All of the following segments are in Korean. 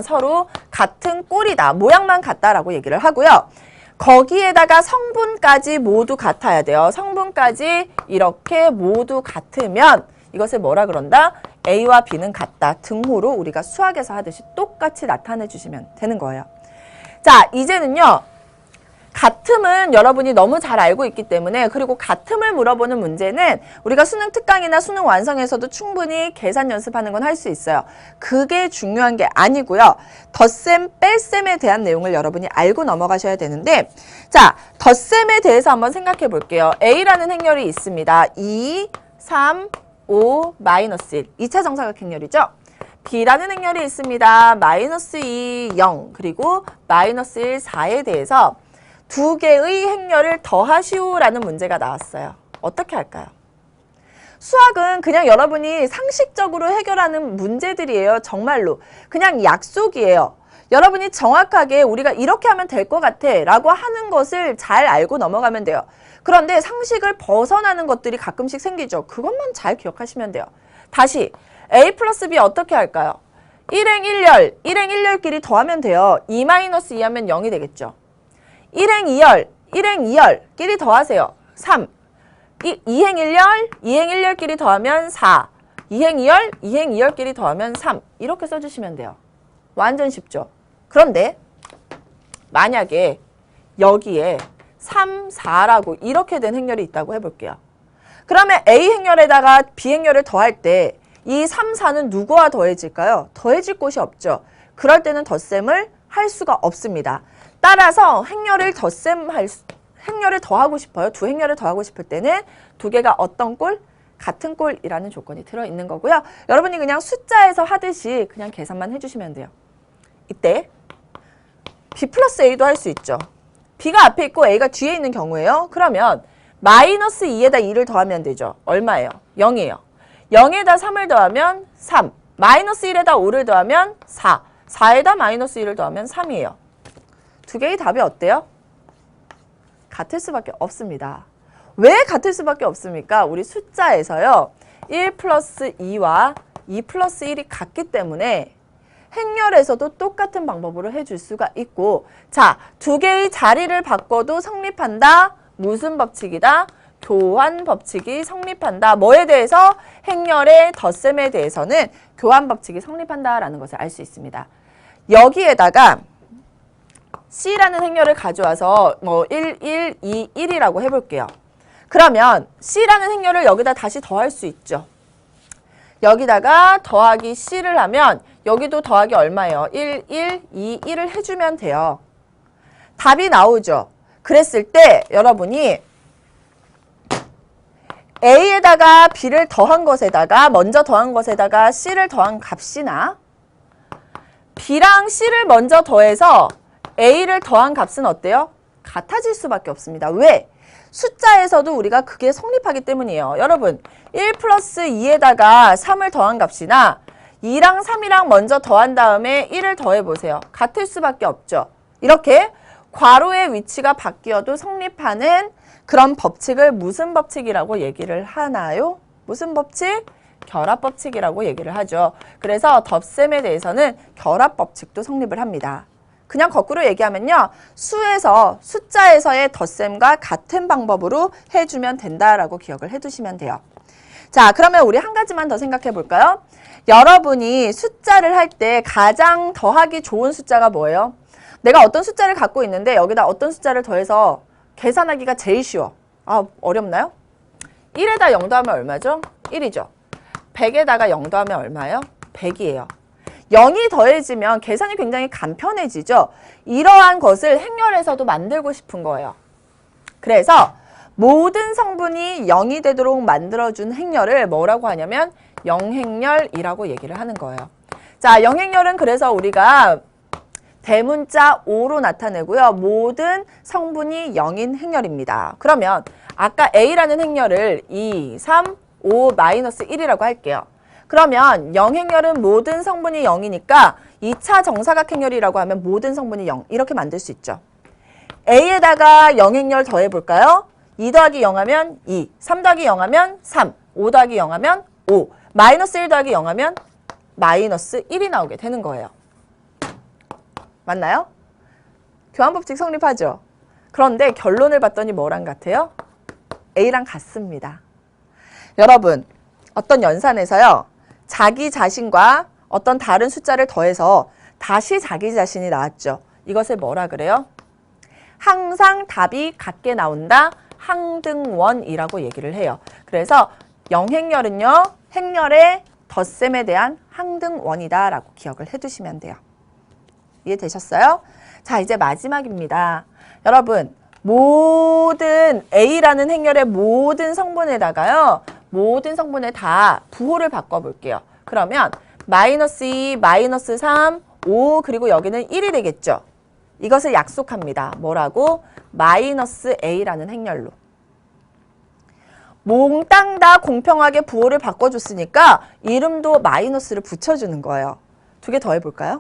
서로 같은 꼴이다. 모양만 같다라고 얘기를 하고요. 거기에다가 성분까지 모두 같아야 돼요. 성분까지 이렇게 모두 같으면 이것을 뭐라 그런다? A와 B는 같다. 등호로 우리가 수학에서 하듯이 똑같이 나타내 주시면 되는 거예요. 자, 이제는요. 같음은 여러분이 너무 잘 알고 있기 때문에, 그리고 같음을 물어보는 문제는 우리가 수능 특강이나 수능 완성에서도 충분히 계산 연습하는 건 할 수 있어요. 그게 중요한 게 아니고요. 덧셈, 뺄셈에 대한 내용을 여러분이 알고 넘어가셔야 되는데, 자, 덧셈에 대해서 한번 생각해 볼게요. A라는 행렬이 있습니다. 2, 3, 5, 마이너스 1. 2차 정사각행렬이죠. B라는 행렬이 있습니다. 마이너스 2, 0, 그리고 마이너스 1, 4에 대해서 두 개의 행렬을 더하시오라는 문제가 나왔어요. 어떻게 할까요? 수학은 그냥 여러분이 상식적으로 해결하는 문제들이에요. 정말로. 그냥 약속이에요. 여러분이 정확하게 우리가 이렇게 하면 될 것 같아 라고 하는 것을 잘 알고 넘어가면 돼요. 그런데 상식을 벗어나는 것들이 가끔씩 생기죠. 그것만 잘 기억하시면 돼요. 다시 A 플러스 B 어떻게 할까요? 1행 1열, 1행 1열끼리 더하면 돼요. 2-2 하면 0이 되겠죠. 1행 2열, 1행 2열끼리 더하세요. 3. 2행 1열, 2행 1열끼리 더하면 4. 2행 2열, 2행 2열끼리 더하면 3. 이렇게 써주시면 돼요. 완전 쉽죠? 그런데 만약에 여기에 3, 4라고 이렇게 된 행렬이 있다고 해볼게요. 그러면 A 행렬에다가 B 행렬을 더할 때 이 3, 4는 누구와 더해질까요? 더해질 곳이 없죠. 그럴 때는 덧셈을 할 수가 없습니다. 따라서 행렬을 더하고 싶어요. 두 행렬을 더하고 싶을 때는 두 개가 어떤 꼴? 같은 꼴이라는 조건이 들어있는 거고요. 여러분이 그냥 숫자에서 하듯이 그냥 계산만 해주시면 돼요. 이때 B 플러스 A도 할 수 있죠. B가 앞에 있고 A가 뒤에 있는 경우에요. 그러면 마이너스 2에다 2를 더하면 되죠. 얼마예요? 0이에요. 0에다 3을 더하면 3. 마이너스 1에다 5를 더하면 4. 4에다 마이너스 1을 더하면 3이에요. 두 개의 답이 어때요? 같을 수밖에 없습니다. 왜 같을 수밖에 없습니까? 우리 숫자에서요. 1 플러스 2와 2 플러스 1이 같기 때문에 행렬에서도 똑같은 방법으로 해줄 수가 있고, 자, 두 개의 자리를 바꿔도 성립한다. 무슨 법칙이다? 교환 법칙이 성립한다. 뭐에 대해서? 행렬의 덧셈에 대해서는 교환 법칙이 성립한다라는 것을 알 수 있습니다. 여기에다가 C라는 행렬을 가져와서 1, 1, 2, 1이라고 해볼게요. 그러면 C라는 행렬을 여기다 다시 더할 수 있죠. 여기다가 더하기 C를 하면 여기도 더하기 얼마예요? 1, 1, 2, 1을 해주면 돼요. 답이 나오죠. 그랬을 때 여러분이 A에다가 B를 더한 것에다가 먼저 더한 것에다가 C를 더한 값이나 B랑 C를 먼저 더해서 A를 더한 값은 어때요? 같아질 수밖에 없습니다. 왜? 숫자에서도 우리가 그게 성립하기 때문이에요. 여러분 1 플러스 2에다가 3을 더한 값이나 2랑 3이랑 먼저 더한 다음에 1을 더해보세요. 같을 수밖에 없죠. 이렇게 괄호의 위치가 바뀌어도 성립하는 그런 법칙을 무슨 법칙이라고 얘기를 하나요? 무슨 법칙? 결합법칙이라고 얘기를 하죠. 그래서 덧셈에 대해서는 결합법칙도 성립을 합니다. 그냥 거꾸로 얘기하면요. 숫자에서의 덧셈과 같은 방법으로 해주면 된다라고 기억을 해두시면 돼요. 자, 그러면 우리 한 가지만 더 생각해 볼까요? 여러분이 숫자를 할 때 가장 더하기 좋은 숫자가 뭐예요? 내가 어떤 숫자를 갖고 있는데 여기다 어떤 숫자를 더해서 계산하기가 제일 쉬워. 아, 어렵나요? 1에다 0 더하면 얼마죠? 1이죠. 100에다가 0 더하면 얼마예요? 100이에요. 0이 더해지면 계산이 굉장히 간편해지죠. 이러한 것을 행렬에서도 만들고 싶은 거예요. 그래서 모든 성분이 0이 되도록 만들어준 행렬을 뭐라고 하냐면 0행렬이라고 얘기를 하는 거예요. 자, 0행렬은 그래서 우리가 대문자 5로 나타내고요. 모든 성분이 0인 행렬입니다. 그러면 아까 A라는 행렬을 2, 3, 5, 마이너스 1이라고 할게요. 그러면 0행렬은 모든 성분이 0이니까 2차 정사각행렬이라고 하면 모든 성분이 0 이렇게 만들 수 있죠. A에다가 0행렬 더해볼까요? 2 더하기 0 하면 2, 3 더하기 0 하면 3, 5 더하기 0 하면 5, 마이너스 1 더하기 0 하면 마이너스 1이 나오게 되는 거예요. 맞나요? 교환법칙 성립하죠. 그런데 결론을 봤더니 뭐랑 같아요? A랑 같습니다. 여러분, 어떤 연산에서요. 자기 자신과 어떤 다른 숫자를 더해서 다시 자기 자신이 나왔죠. 이것을 뭐라 그래요? 항상 답이 같게 나온다. 항등원이라고 얘기를 해요. 그래서 영행렬은요. 행렬의 덧셈에 대한 항등원이다 라고 기억을 해두시면 돼요. 이해되셨어요? 자, 이제 마지막입니다. 여러분, 모든 A라는 행렬의 모든 성분에다가요. 모든 성분에 다 부호를 바꿔볼게요. 그러면 마이너스 2, 마이너스 3, 5 그리고 여기는 1이 되겠죠. 이것을 약속합니다. 뭐라고? 마이너스 A라는 행렬로. 몽땅 다 공평하게 부호를 바꿔줬으니까 이름도 마이너스를 붙여주는 거예요. 두 개 더 해볼까요?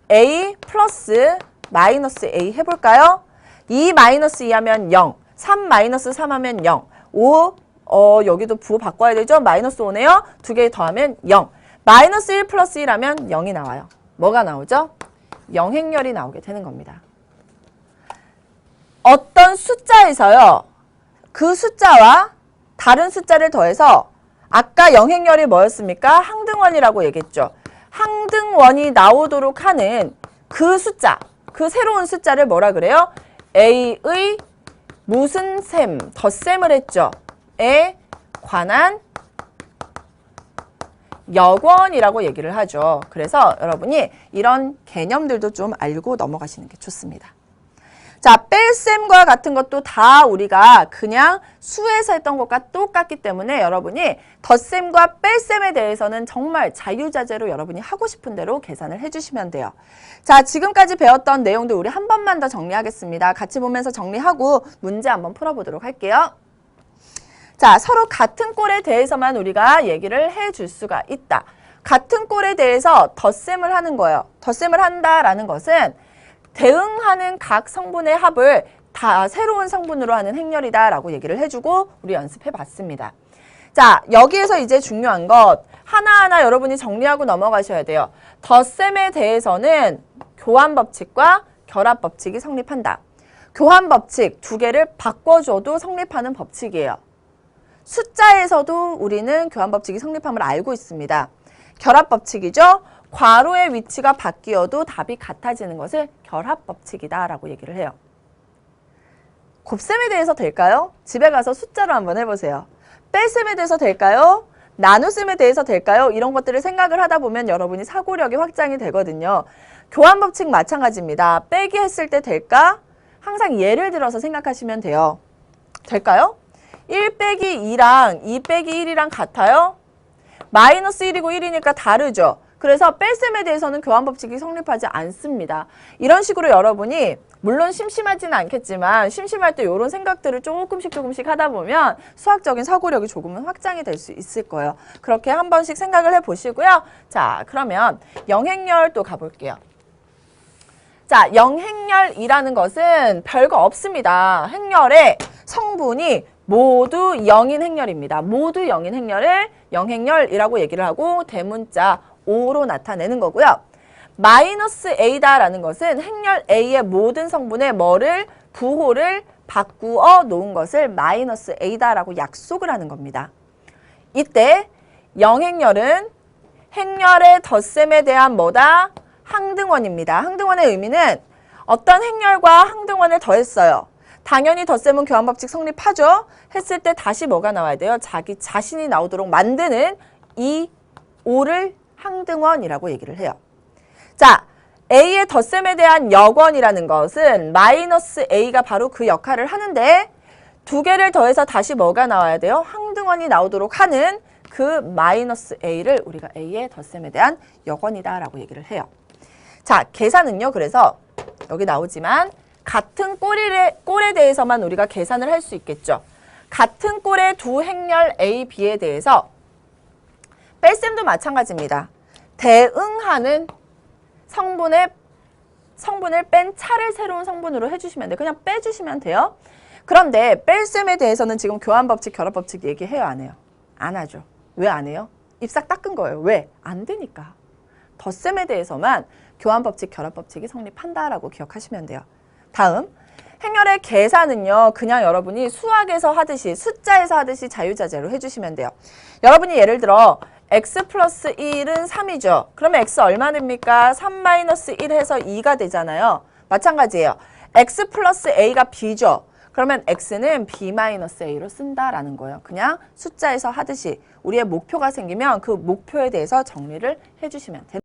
A 플러스 마이너스 A 해볼까요? 2 마이너스 2 하면 0, 3 마이너스 3 하면 0, 5 여기도 부호 바꿔야 되죠? 마이너스 5네요. 두 개 더하면 0. 마이너스 1 플러스 1 하면 0이 나와요. 뭐가 나오죠? 영행렬이 나오게 되는 겁니다. 어떤 숫자에서요. 그 숫자와 다른 숫자를 더해서 아까 영행렬이 뭐였습니까? 항등원이라고 얘기했죠. 항등원이 나오도록 하는 그 숫자, 그 새로운 숫자를 뭐라 그래요? A의 무슨 셈, 덧셈을 했죠. 에 관한 여권이라고 얘기를 하죠. 그래서 여러분이 이런 개념들도 좀 알고 넘어가시는 게 좋습니다. 자, 뺄셈과 같은 것도 다 우리가 그냥 수에서 했던 것과 똑같기 때문에 여러분이 덧셈과 뺄셈에 대해서는 정말 자유자재로 여러분이 하고 싶은 대로 계산을 해주시면 돼요. 자, 지금까지 배웠던 내용들 우리 한 번만 더 정리하겠습니다. 같이 보면서 정리하고 문제 한번 풀어보도록 할게요. 자, 서로 같은 꼴에 대해서만 우리가 얘기를 해줄 수가 있다. 같은 꼴에 대해서 덧셈을 하는 거예요. 덧셈을 한다라는 것은 대응하는 각 성분의 합을 다 새로운 성분으로 하는 행렬이다 라고 얘기를 해주고 우리 연습해 봤습니다. 자, 여기에서 이제 중요한 것 하나하나 여러분이 정리하고 넘어가셔야 돼요. 덧셈에 대해서는 교환법칙과 결합법칙이 성립한다. 교환법칙 두 개를 바꿔줘도 성립하는 법칙이에요. 숫자에서도 우리는 교환법칙이 성립함을 알고 있습니다. 결합법칙이죠. 괄호의 위치가 바뀌어도 답이 같아지는 것을 결합법칙이다 라고 얘기를 해요. 곱셈에 대해서 될까요? 집에 가서 숫자로 한번 해보세요. 뺄셈에 대해서 될까요? 나눗셈에 대해서 될까요? 이런 것들을 생각을 하다 보면 여러분이 사고력이 확장이 되거든요. 교환법칙 마찬가지입니다. 빼기 했을 때 될까? 항상 예를 들어서 생각하시면 돼요. 될까요? 1 빼기 2랑 2 빼기 1이랑 같아요? 마이너스 1이고 1이니까 다르죠. 그래서 뺄셈에 대해서는 교환법칙이 성립하지 않습니다. 이런 식으로 여러분이 물론 심심하지는 않겠지만 심심할 때 이런 생각들을 조금씩 하다 보면 수학적인 사고력이 조금은 확장이 될 수 있을 거예요. 그렇게 한 번씩 생각을 해보시고요. 자, 그러면 영행렬 또 가볼게요. 자, 영행렬이라는 것은 별거 없습니다. 행렬의 성분이 모두 0인 행렬입니다. 모두 0인 행렬을 영행렬이라고 얘기를 하고 대문자 O로 나타내는 거고요. 마이너스 A다라는 것은 행렬 A의 모든 성분의 뭐를 부호를 바꾸어 놓은 것을 마이너스 A다라고 약속을 하는 겁니다. 이때 영행렬은 행렬의 덧셈에 대한 뭐다? 항등원입니다. 항등원의 의미는 어떤 행렬과 항등원을 더했어요. 당연히 덧셈은 교환법칙 성립하죠. 했을 때 다시 뭐가 나와야 돼요? 자기 자신이 나오도록 만드는 이 O를 항등원이라고 얘기를 해요. 자, A의 덧셈에 대한 여권이라는 것은 마이너스 A가 바로 그 역할을 하는데 두 개를 더해서 다시 뭐가 나와야 돼요? 항등원이 나오도록 하는 그 마이너스 A를 우리가 A의 덧셈에 대한 여권이다 라고 얘기를 해요. 자, 계산은요. 그래서 여기 나오지만 같은 꼴에 대해서만 우리가 계산을 할 수 있겠죠. 같은 꼴의 두 행렬 A, B에 대해서 뺄셈도 마찬가지입니다. 대응하는 성분을 뺀 차를 새로운 성분으로 해주시면 돼요. 그냥 빼주시면 돼요. 그런데 뺄셈에 대해서는 지금 교환법칙, 결합법칙 얘기해요? 안 해요? 안 하죠. 왜 안 해요? 입싹 닦은 거예요. 왜? 안 되니까. 덧셈에 대해서만 교환법칙, 결합법칙이 성립한다라고 기억하시면 돼요. 다음, 행렬의 계산은요. 그냥 여러분이 수학에서 하듯이 숫자에서 하듯이 자유자재로 해주시면 돼요. 여러분이 예를 들어 x 플러스 1은 3이죠. 그러면 x 얼마 됩니까? 3 마이너스 1 해서 2가 되잖아요. 마찬가지예요. x 플러스 a가 b죠. 그러면 x는 b 마이너스 a로 쓴다라는 거예요. 그냥 숫자에서 하듯이 우리의 목표가 생기면 그 목표에 대해서 정리를 해주시면 됩니다.